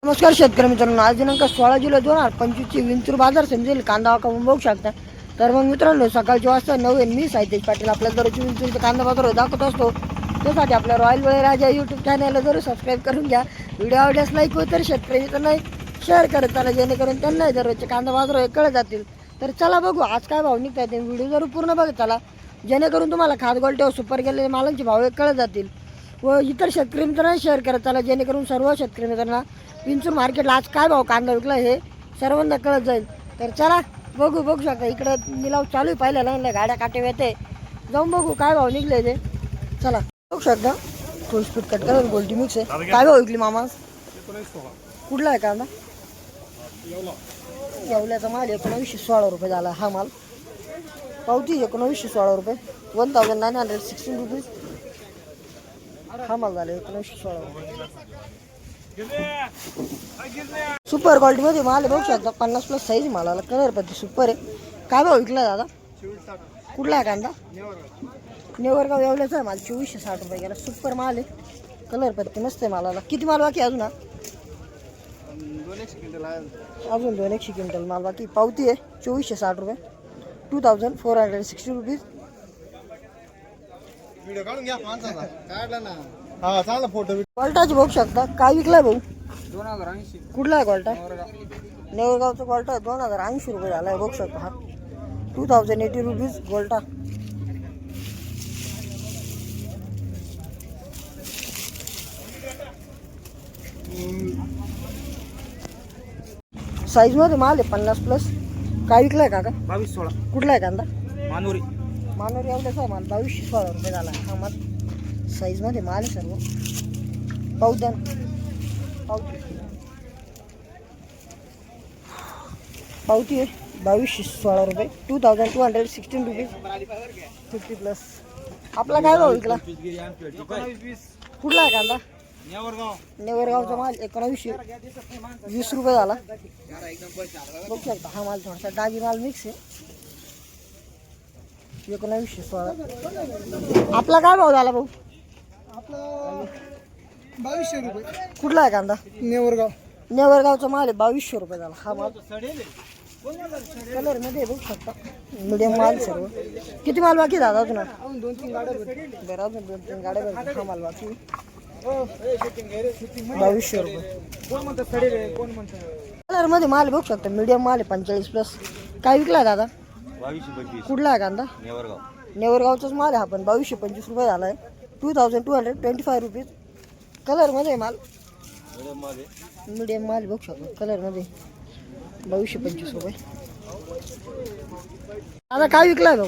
नमस्कार शेतकरी मित्रांनो, आज दिनांक 16 जुलै 2025 विंचूर बाजार समजेल कांदा वाकावून बघू शकता. तर मग मित्रांनो, सकाळची वाजता 9 मी साहित्यज पाटील आपल्याला दररोज विंचूरचा कांदा बाजार दाखवत असतो. त्यासाठी आपल्या रॉयल बळीराजा यूट्यूब चॅनलला जरूर सबस्क्राईब करून घ्या. व्हिडिओ आवडल्यास लाईक व तर शेतकरी मित्रांनो शेअर करत चला, जेणेकरून त्यांना दररोजचे कांदा बाजार कळत जातील. तर चला बघू आज काय भाव निघतात ते. व्हिडिओ जरूर पूर्ण बघत चला, जेणेकरून तुम्हाला खाद गोल्टे व सुपर गेलेले मालांचे भाव कळत जातील व इतर शेतकरी मित्रांना शेअर करत चला, जेणेकरून सर्व शेतकरी मित्रांना विंचूर मार्केटला आज काय भाव कांदा विकला हे सर्वांना कळत जाईल. तर चला बघू शकता, इकडं निलाव चालू आहे. पाहिलेला नाही, गाड्या काटे येते, जाऊन बघू काय भाव निघले ते. चला बघू शकता, फुल स्पीड कट करा, गोल्टी मिक्स आहे. काय भाव विकली मामा? कुठला आहे कांदा? येवल्याचा माल 1916 रुपये झाला. हा माल पावती 1916 रुपये, 1916 रुपीज हा माल झाला 1916 रुपये. सुपर क्वालिटी मध्ये माल बघू शकता, 50+ साईज मालाला, कलर पत्ती सुपर आहे. काय भाव विकला दादा? कुठला आहे कांदा? नेवरगाव येवल्याचा आहे माल, 2460 रुपये गेला. सुपर माल आहे, कलर पत्ती मस्त आहे मालाला. किती माल बाकी अजून? अजून 200 क्विंटल माल बाकी. पावती आहे 2460 रुपये, 2460 रुपीज. क्वाल्टाची बघू शकता. काय विकलाय भाऊ? 2080. कुठला आहे क्वाल्टा? नेवरगावचा क्वाल्टा 2080 रुपये झाला आहे. बघू शकता हा 2080 रुपीज क्वाल्टा. साईज मध्ये माल आहे 50+. काय विकलाय काका? 2216. कुठला आहे कांदा? मानोरी. मानोरी एवढ्याचा माल 2216 रुपये झाला. हा माल साईज मध्ये माल आहे सर्व. पावत्यान पावती आहे 2216 रुपये, 2216 रुपीज, 50+. आपला काय भाव विकला? कुठला आहे कांदा? नेवरगावचा माल 1920 रुपये झाला. बघू शकता हा माल थोडासा डागी माल मिक्स आहे. 1916. आपला काय भाव झाला भाऊ? आपला 2200 रुपये. कुठला आहे कांदा? नेवरगावचा माल आहे 2200 रुपये झाला. हा माल कलर मध्ये बघू शकता, मीडियम माल सर्व. किती माल बाकी दादा अजून? 2-3 गाड्या बरं, अजून 2-3 गाड्या भरतील. हा माल बाकी 2200 रुपये. कोण म्हणतात सडे, कोण म्हणतात कलर मध्ये माल बघू शकता, मीडियम माल आहे 45+. काय विकला दादा? 2225. कुठला आहे कांदा? नेवरगाव. नेवरगावचाच माल आहे हा पण 2225 रुपये झाला आहे. 2225 रुपीज. कलर मध्ये माल मीडियम माल बघू शकतो, कलर मध्ये 2225 रुपये. आता काय विकला भाऊ?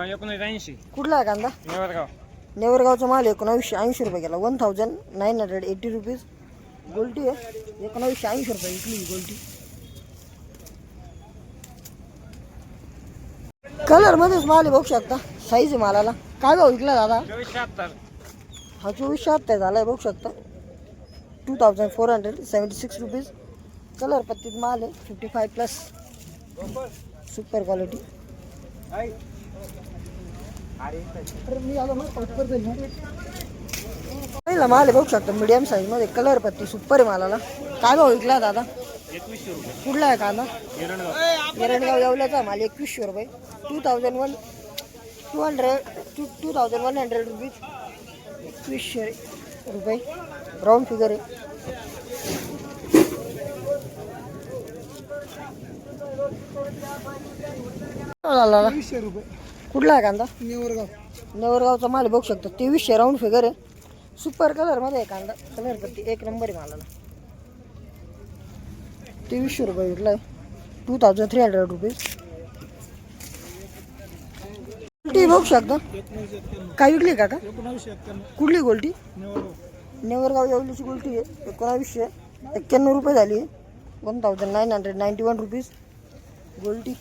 1980. कुठला आहे कांदा? नेवरगाव. नेवरगावचा माल 1980 रुपये गेला. 1980 रुपीज. गोल्टी आहे 1980 रुपये विकली गोल्टी. कलर मध्येच माल आहे बघू शकता, साईज आहे मालाला. काय भाव विकला दादा? 2476. हा 2476 झाला आहे बघू शकता, 2476 रुपीज. कलर पत्तीत माल आहे 55+. Super quality. पहिला माल आहे बघू शकता, मीडियम साईज मध्ये, कलर पत्ती सुपर आहे मालाला. काय भाव विकला दादा? 2100 रुपये. कुठला आहे कांदा? एरंडगाव. एरंडगाव येवल्याचा माल 2100 रुपये, 2100 रुपीज. 2100 रुपये राऊंड फिगर आहे. झाला 2000 रुपये. कुठला आहे कांदा? नेवरगाव. नेवरगावचा माल बघू शकतो, 2300 राऊंड फिगर आहे. सुपर कलर मध्ये आहे कांदा, कलर पत्ती एक नंबर आहे मालाला. 2300 रुपये विकलाय, 2300 रुपीज. गोल्टी बघू शकता. काय विकली काका? 1991. कुठली गोल्टी? नेवरगाव. नेवरगाव येवलीची गोल्टी आहे, 1991 रुपये झाली. 1991 रुपीज गोल्टी.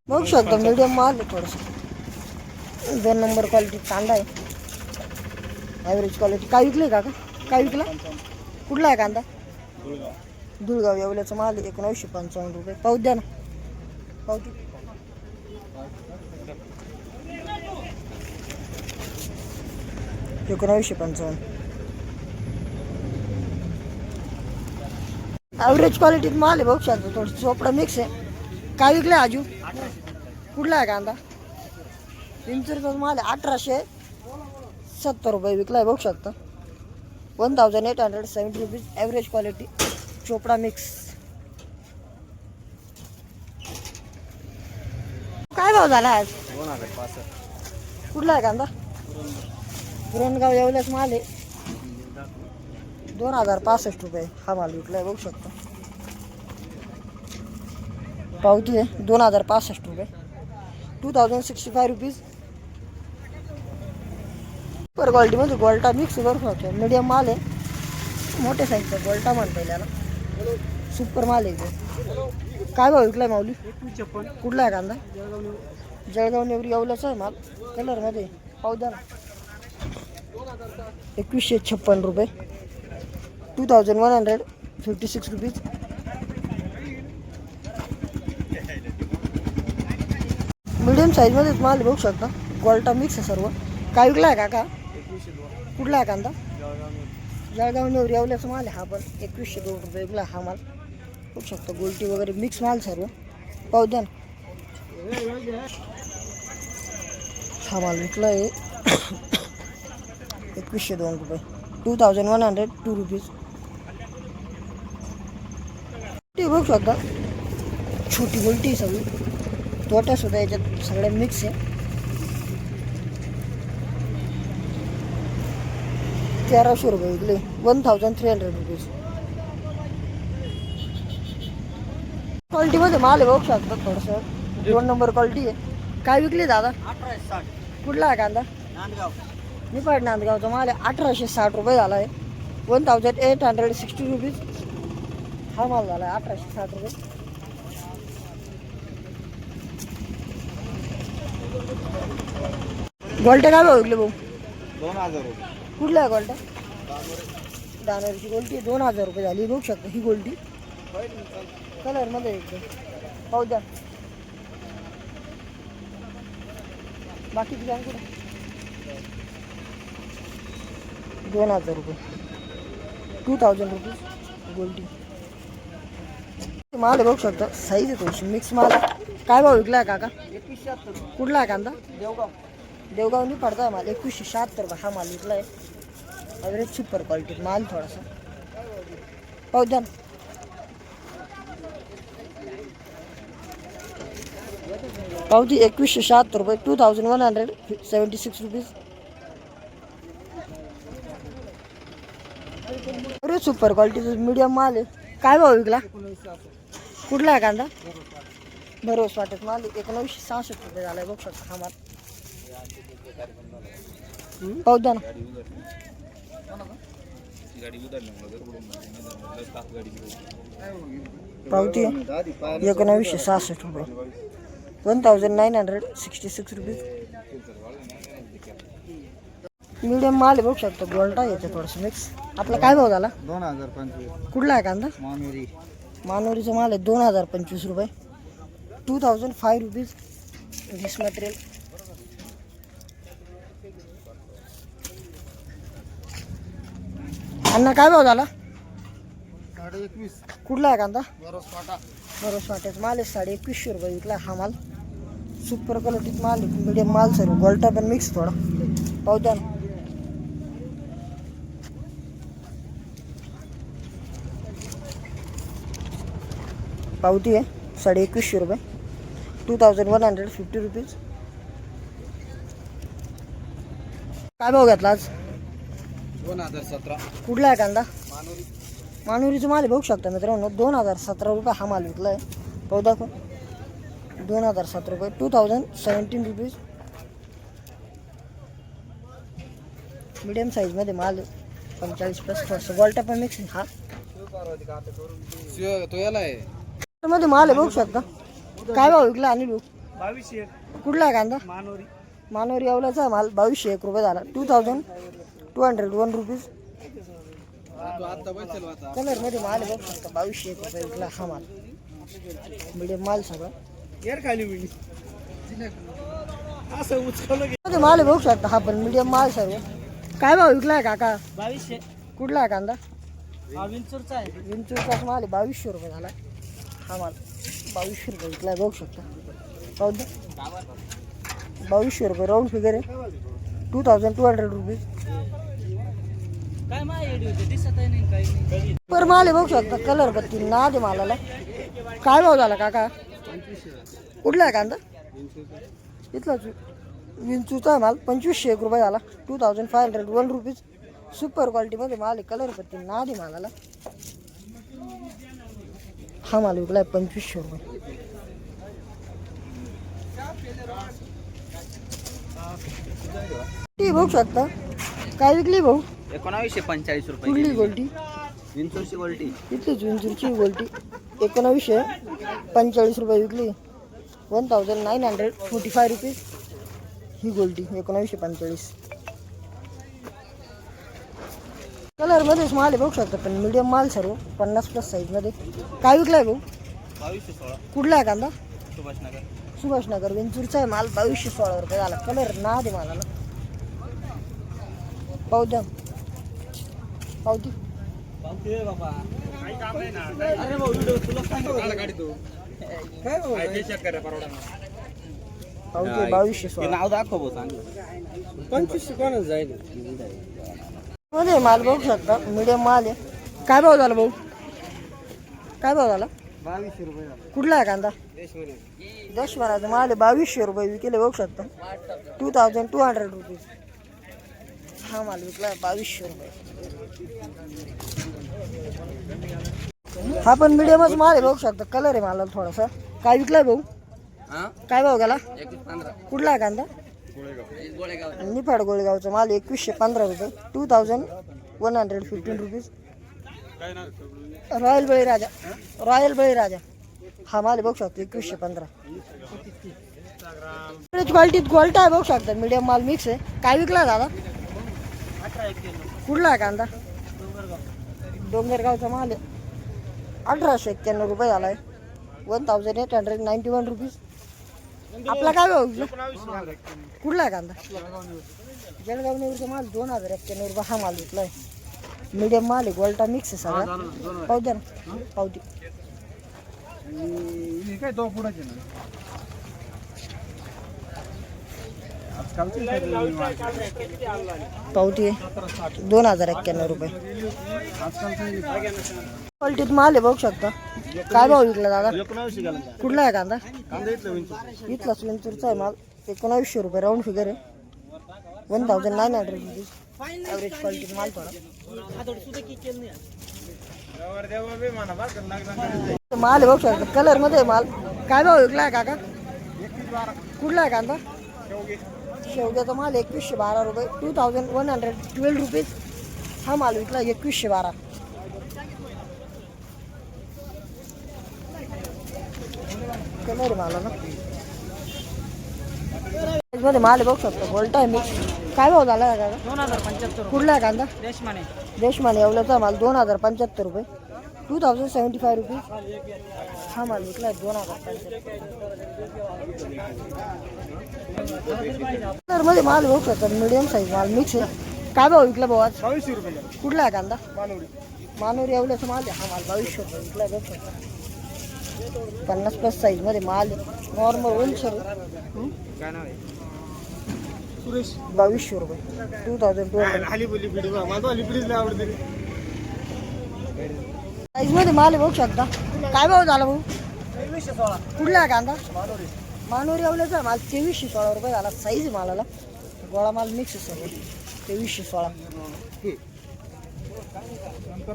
बघू शकता मीडियम माल आहे, थोडंसं 2 नंबर क्वालिटी कांदा आहे, ॲव्हरेज क्वालिटी. काय विकली काका? काय विकला? कुठला आहे कांदा? धुळगाव येवल्याचा माल 1955 रुपये. पाऊत द्या ना, पावती. 1955. ॲव्हरेज क्वालिटीत माल आहे बघू शकतो. थोडं चोपडा मिक्स आहे. काय विकलं आजू? कुठला आहे कांदा? विंचूरचा माल आहे. 1870 रुपये विकलाय बघू शकता. 1870 रुपीज ॲव्हरेज क्वालिटी चोपडा मिक्स. काय भाव झाला आज? 2065. कुठला आहे कांदा? पुरणगाव येवल्याच माल आहे. 2065 रुपये हा माल विकलाय बघू शकता. पावती आहे 2065 रुपये. 2065 रुपीज. पर क्वालिटीमध्ये गोल्टा मिक्स करू शकतो. मीडियम माल आहे. मोठ्या साईजचा गोल्टा म्हणता याला. सुपर माल आहे तो. काय भाव विकलाय माऊली? 2156. कुठला आहे कांदा? जळगाव नेवरी येवल्याचा आहे माल. कलरमध्ये पाहू द्या ना. 2156 रुपये. 2156 रुपीज. मीडियम साईजमध्येच माल बघू शकता. गोल्टा मिक्स आहे सर्व. काय विकला आहे काका? 2102. कुठला आहे कांदा? जळगाव. जळगाव नेवरी येवल्याचा माल आहे हा पण. 2102 रुपये विकला हा माल बघू शकता. गोल्टी वगैरे मिक्स माल सर्व पाहू द्या ना. हा माल विकला आहे 2102 रुपये. 2102 रुपीज. ते बघू शकता छोटी गोल्टी सगळी. तोट्या सुद्धा याच्यात सगळ्या मिक्स आहे. 1300 रुपये विकले. 1300 रुपीज. क्वालिटीमध्ये माल आहे बघू शकता. थोडंसं 2 नंबर क्वालिटी आहे. काय विकले दादा? 1860. कुठला आहे कांदा? नांदगाव. निपाड नांदगावचा माल आहे. 1860 रुपये झाला आहे. 1860 रुपीज हा माल झाला आहे. 1860 रुपये. गोल्टे काय भाव विकले भाऊ? 2000 रुपये. कुठला आहे गोल्टा? दानरची गोल्टी 2000 रुपये झाली बघू शकता. ही गोल्टी कलरमध्ये एकदम पाहू द्या. बाकीची काय कुठे? 2000 रुपये. 2000 रुपीज गोल्टी. माल बघू शकता. साईज आहे थोडीशी मिक्स माल. काय भाव विकला आहे काका? 2176. कुठला आहे कांदा? देवगाव. देवगावनी पडता माल. 2176 रुपये हा माल विकला आहे. ॲव्हरेज सुपर क्वालिटी माल थोडासा पाहू द्या. पावती 2176 रुपये. 2176 रुपीज. अरे सुपर क्वालिटीचा मीडियम माल आहे. काय भाव विकला? 1966. कुठला आहे कांदा? भरोस वाटत माल 1966 रुपये झालाय बघू शकता हा माल पाहू द्या ना. पावती 1966 रुपये. 1966 रुपीज. मीडियम माल आहे बघू शकतो. गोल्टा येते थोडंसं मिक्स. आपला काय भाव झाला? 2025. कुठला आहे कांदा? मानुरी. मानोरीचा माल आहे 2025 रुपये. 2005 रुपीज दिस मटेरियल. अण्णा काय भाव झाला? 21.5. कुठला आहे कांदा? बरोसपाटा. बरोबर वाट्याचा माल आहे. 2150 रुपये विकला हा माल. सुपर क्वालिटीत माल आहे. मीडियम माल सर्व. गोल्टा पण मिक्स थोडा पाहू द्या ना. पावती आहे 2150 रुपये. 2150 रुपीज. काय भाव घेतला आज? 2017. कुठला आहे कांदा? मानुरी. मानुरीचं माल आहे बघू शकता मित्रांनो. 2017 रुपये हा माल विकला आहे. पाहू दाखव. 2007 रुपये. 2017 रुपीज. मीडियम साईजमध्ये माल आहे. 45+ थोडंसं गोल्टा पण मिक्स हा तो याला आहे. मध्ये माल आहे बघू शकता. काय भाव विकला अनिल? 2200. कुठला आहे कांदा? मानुरी. मानोरी येवल्याचा माल 2201 रुपये झाला. 2201 रुपीज. कलरमध्ये माल आहे बघू शकता. 2201 रुपये विकला हा माल. मीडियम माल सगळं असं उचललं. मध्ये माल आहे बघू शकता हा पण मीडियम माल सर्व. काय भाव विकलाय काका? 2200. कुठला आहे कांदा? हा विंचूरचा आहे. विंचूरचाच माल आहे, 2200 रुपये झाला हा माल. 2200 रुपये विकलाय, बघू शकता. पाहू द्या, 2200 रुपये राऊंड फिगर आहे. 2200 रुपीज काय माय एडी होते दिसत आहे नाही काही पर माल आहे, बघू शकता. कलर बत्ती नाद आहे मालाला. काय भाव झाला काका? कुठला आहे कांदा? इथलाच विंचूचा माल 2500 रुपये झाला. 2501 रुपीज. सुपर क्वालिटीमध्ये माल आहे, कलर पत्ती नाद आहे मालाला. हा माल विकलाय 2500 रुपये. ती बघू शकता. काय विकली भाऊ? 1945 रुपये. कुठली गोल्टी? विंचूरची गोल्टी. इथलीच विंचूरची गोल्टी 1945 रुपये विकली. 1945 रुपीज ही गोल्टी 1945. कलर मध्येच माल आहे, बघू शकता. पण मीडियम माल सर्व 50+ साईज मध्ये. काय विकलाय भाऊ? 2216. कुठला आहे कांदा? सुभाषनगर. सुभाषनगर विंचूरचा आहे माल. 2216 रुपये झाला. कलर नाद आहे मालाला. पाहू द्या, पावती बाबा अरे भाऊ व्हिडिओ तुला सांगतो गाडी तू काय भाऊ चेक करा परवडा पावती 2216 नाव दाखव भाऊ सांग. 2500 कोणाच जाईल मध्ये माल बघू शकता. मीडियम माल आहे. काय भाव झाला भाऊ? काय भाव झाला? 2200 रुपये झाला. कुठला आहे कांदा? दशमनाचा माल आहे. 2200 रुपये विकले, बघू शकता. 2200 रुपीज हा माल विकला 2200 रुपये. हा पण मीडियमच माल आहे, बघू शकता. कलर आहे मालाला थोडासा. काय विकलाय भाऊ? काय भाव गेला? 2115. कुठला आहे कांदा? गोळेगाव. निफाड गोळेगावचा माल 2115 रुपये. 2115 रुपीज. रॉयल बळीराजा. रॉयल बळीराजा हा माल आहे, बघू शकता. 2115 क्वालिटीत गोल्ट आहे, बघू शकता. मीडियम माल मिक्स आहे. काय विकला दादा? 1891. कुठला आहे कांदा? डोंगरगावचा माल आहे. 1891 रुपये झाला आहे. 1891 रुपीज. आपला काय भाव? कुठला आहे कांदा? जळगाव नेवरचा माल 2091 रुपये हा माल विकलाय. मीडियम माल आहे, गोल्टा मिक्स आहे सगळा. पाहू द्या ना, पावती काय तो पुढे ना पावती आहे 2091 रुपये. क्वालिटीत माल आहे, बघू शकता. काय भाव विकला दादा? 1900 गेला. कुठला आहे कांदा? कांदा इथलं विंचूर. इथलाच विंचूरचा आहे माल. 1900 रुपये राऊंड फिगर आहे. 1900 रुपीज. ॲव्हरेज क्वालिटीत माल थोडा. माल आहे, बघू शकता. कलर मध्ये माल. काय भाव विकला आहे काका? कुठला आहे कांदा? शेवग्याचा माल 2112 रुपये. 2112 रुपीज हा माल विकला 2112. कलर माला ना मध्ये माल आहे, बघू शकतो. गोल्टा आहे मिक्स. काय भाव झाला आहे काका? 2075. कुठला आहे कांदा? देशमाने. देशमाने एवढ्याचा माल 2075 रुपये. 2075 रुपीज हा माल विकला 2075 मध्ये माल बघू शकतो. मीडियम साईज माल मिक्स आहे. काय भाव विकला भाऊ आज? 2200 रुपये. कुठला आहे कांदा? मानवरी. मानोरी एवढ्याचा माल आहे हा माल. 2200 रुपये विकला, बघू शकता. 50+ साईज मध्ये माल आहे. Normal wholesale. काय नाव आहे? सुरेश. 2200 रुपये. 2200 आली बोली व्हिडिओ माझा आली प्लीज आवडते. साईज मध्ये माल आहे, बघू शकता. काय भाव झाला भाऊ? 2316. कुठला आहे कांदा? मानोरी एवढ्याचा माल 2316 रुपये झाला. साईज मालाला गोळा माल मिक्स आहे सगळं. 2316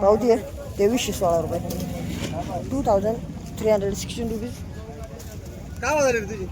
पावती आहे. 2316 रुपये. 2316 रुपीज. काय वाजले तुझी?